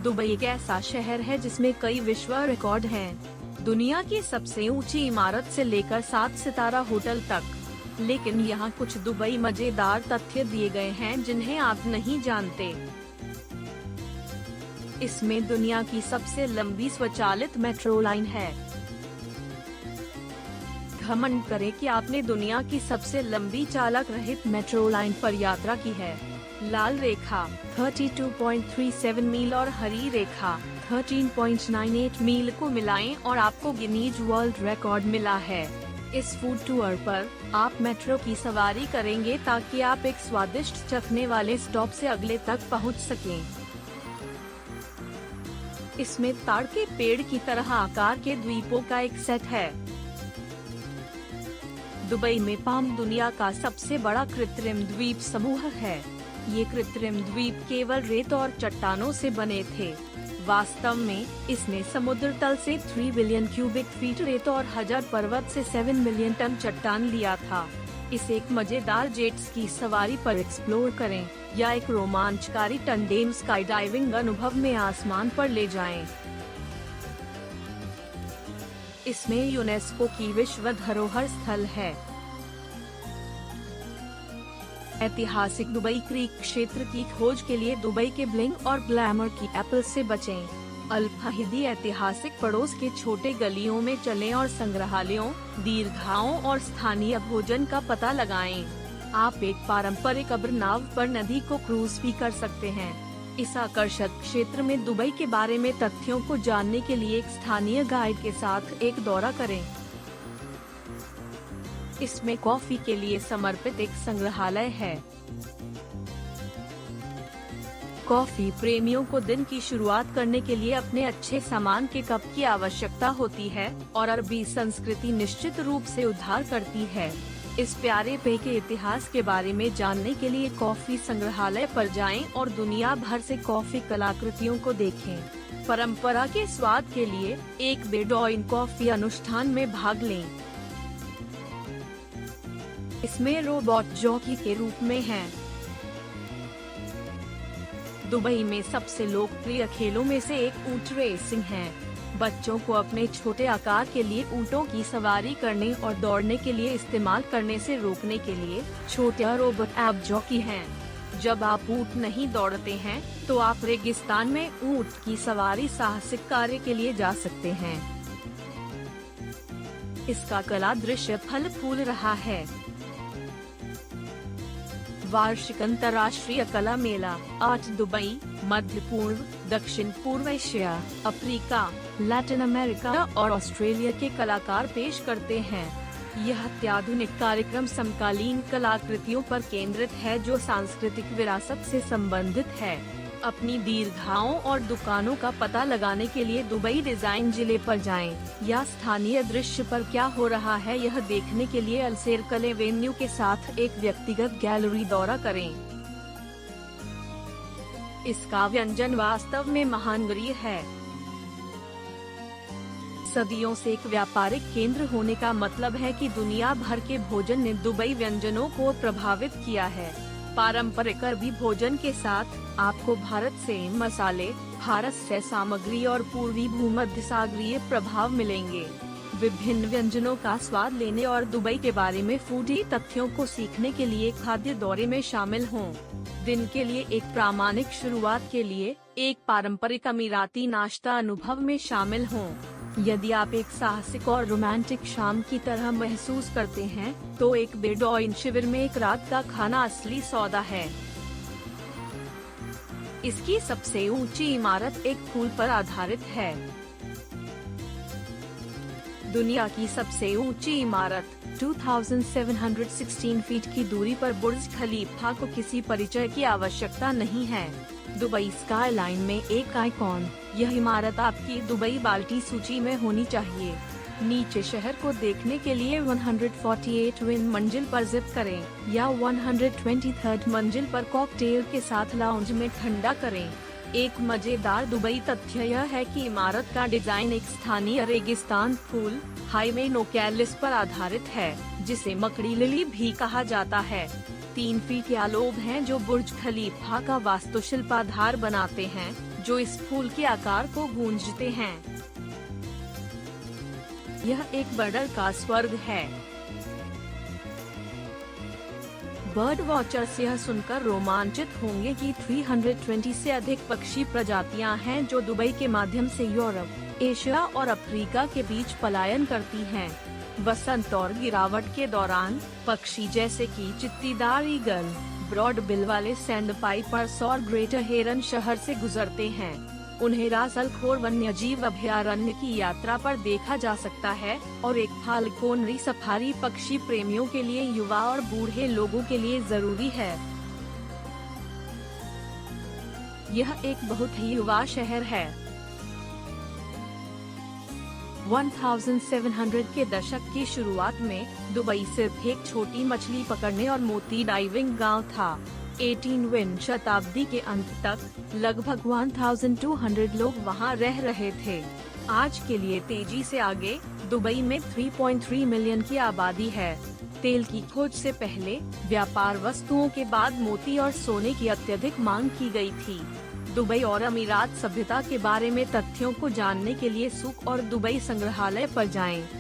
Dubai एक ऐसा शहर है जिसमें कई विश्व रिकॉर्ड हैं। दुनिया की सबसे ऊंची इमारत से लेकर 7 सितारा होटल तक। लेकिन यहाँ कुछ दुबई मजेदार तथ्य दिए गए हैं जिन्हें आप नहीं जानते। इसमें दुनिया की सबसे लंबी स्वचालित मेट्रो लाइन है। घमंड करें कि आपने दुनिया की सबसे लंबी चालक रहित मेट्रो लाइन पर यात्रा की है। लाल रेखा 32.37 मील और हरी रेखा 13.98 मील को मिलाएं और आपको गिनीज वर्ल्ड रिकॉर्ड मिला है। इस फूड टूर पर आप मेट्रो की सवारी करेंगे ताकि आप एक स्वादिष्ट चखने वाले स्टॉप से अगले तक पहुंच सकें। इसमें ताड़ के पेड़ की तरह आकार के द्वीपों का एक सेट है। दुबई में पाम दुनिया का सबसे बड़ा कृत्रिम द्वीप समूह है। ये कृत्रिम द्वीप केवल रेत और चट्टानों से बने थे। वास्तव में इसने समुद्र तल से 3 बिलियन क्यूबिक फीट रेत और 1000 पर्वत से 7 मिलियन टन चट्टान लिया था। इसे एक मजेदार जेट स्की सवारी पर एक्सप्लोर करें या एक रोमांचकारी टंडेम स्काई डाइविंग अनुभव में आसमान पर ले जाएं। इसमें यूनेस्को की विश्व धरोहर स्थल है। ऐतिहासिक दुबई क्रीक क्षेत्र की खोज के लिए दुबई के ब्लिंग और ग्लैमर की एप्पल से बचें। अल्फाहिदी ऐतिहासिक पड़ोस के छोटे गलियों में चलें और संग्रहालयों, दीर्घाओं और स्थानीय भोजन का पता लगाएं। आप एक पारंपरिक अब्र नाव पर नदी को क्रूज भी कर सकते हैं। इस आकर्षक क्षेत्र में दुबई के बारे में तथ्यों को जानने के लिए एक स्थानीय गाइड के साथ एक दौरा करें। इसमें कॉफी के लिए समर्पित एक संग्रहालय है। कॉफी प्रेमियों को दिन की शुरुआत करने के लिए अपने अच्छे सामान के कप की आवश्यकता होती है और अरबी संस्कृति निश्चित रूप से उद्धार करती है। इस प्यारे पेय के इतिहास के बारे में जानने के लिए कॉफी संग्रहालय पर जाएं और दुनिया भर से कॉफी कलाकृतियों को देखें। परंपरा के स्वाद के लिए एक बेडॉइन कॉफी अनुष्ठान में भाग लें। इसमें रोबोट जॉकी के रूप में हैं। दुबई में सबसे लोकप्रिय खेलों में से एक ऊंट रेसिंग है। बच्चों को अपने छोटे आकार के लिए ऊंटों की सवारी करने और दौड़ने के लिए इस्तेमाल करने से रोकने के लिए छोटे रोबोट ऐप जॉकी हैं। जब आप ऊंट नहीं दौड़ते हैं तो आप रेगिस्तान में ऊंट की सवारी साहसिक कार्य के लिए जा सकते हैं। इसका कला दृश्य फल फूल रहा है। वार्षिक अंतर्राष्ट्रीय कला मेला आर्ट दुबई मध्य पूर्व, दक्षिण पूर्व एशिया, अफ्रीका, लैटिन अमेरिका और ऑस्ट्रेलिया के कलाकार पेश करते हैं। यह अत्याधुनिक कार्यक्रम समकालीन कलाकृतियों पर केंद्रित है जो सांस्कृतिक विरासत से संबंधित है। अपनी दीर्घाओं और दुकानों का पता लगाने के लिए दुबई डिजाइन जिले पर जाएं या स्थानीय दृश्य पर क्या हो रहा है यह देखने के लिए अलसेर कले वेन्यू के साथ एक व्यक्तिगत गैलरी दौरा करें। इसका व्यंजन वास्तव में महानगरीय है। सदियों से एक व्यापारिक केंद्र होने का मतलब है कि दुनिया भर के भोजन ने दुबई व्यंजनों को प्रभावित किया है। पारंपरिक अरबी भोजन के साथ आपको भारत से मसाले, भारत से सामग्री और पूर्वी भूमध्य सागरीय प्रभाव मिलेंगे। विभिन्न व्यंजनों का स्वाद लेने और दुबई के बारे में फूडी तथ्यों को सीखने के लिए खाद्य दौरे में शामिल हों। दिन के लिए एक प्रामाणिक शुरुआत के लिए एक पारंपरिक अमीराती नाश्ता अनुभव में शामिल हों। यदि आप एक साहसिक और रोमांटिक शाम की तरह महसूस करते हैं, तो एक बेडॉइन शिविर में एक रात का खाना असली सौदा है। इसकी सबसे ऊंची इमारत एक फूल पर आधारित है। दुनिया की सबसे ऊंची इमारत 2716 फीट की दूरी पर बुर्ज खलीफा को किसी परिचय की आवश्यकता नहीं है। दुबई स्काईलाइन में एक आइकॉन, यह इमारत आपकी दुबई बाल्टी सूची में होनी चाहिए। नीचे शहर को देखने के लिए 148वीं मंजिल पर जिप करें या 123rd मंजिल पर कॉकटेल के साथ लाउंज में ठंडा करें। एक मजेदार दुबई तथ्य यह है कि इमारत का डिजाइन एक स्थानीय रेगिस्तान फूल हाइमेनोकैलिस पर आधारित है, जिसे मकड़ी लिली भी कहा जाता है। 3 फीट या लोग हैं जो बुर्ज खलीफा का वास्तुशिल्प आधार बनाते हैं, जो इस फूल के आकार को गूंजते हैं। यह एक बर्डर का स्वर्ग है। बर्ड वॉचर्स यह सुनकर रोमांचित होंगे कि 320 से अधिक पक्षी प्रजातियां हैं जो दुबई के माध्यम से यूरोप, एशिया और अफ्रीका के बीच पलायन करती हैं। वसंत और गिरावट के दौरान पक्षी जैसे कि चित्तीदार ईगल, ब्रॉड बिल वाले सैंड पाइपर्स और ग्रेटर हेरन शहर से गुजरते हैं। उन्हें रासलखोर वन्यजीव अभयारण्य की यात्रा पर देखा जा सकता है और एक फाल्कोनरी सफारी पक्षी प्रेमियों के लिए युवा और बूढ़े लोगों के लिए जरूरी है। यह एक बहुत ही युवा शहर है। 1700 के दशक की शुरुआत में दुबई सिर्फ एक छोटी मछली पकड़ने और मोती डाइविंग गांव था। 18वीं शताब्दी के अंत तक लगभग 1200 लोग वहां रह रहे थे। आज के लिए तेजी से आगे दुबई में 3.3 मिलियन की आबादी है। तेल की खोज से पहले व्यापार वस्तुओं के बाद मोती और सोने की अत्यधिक मांग की गई थी। दुबई और अमीरात सभ्यता के बारे में तथ्यों को जानने के लिए सूक और दुबई संग्रहालय पर जाएं।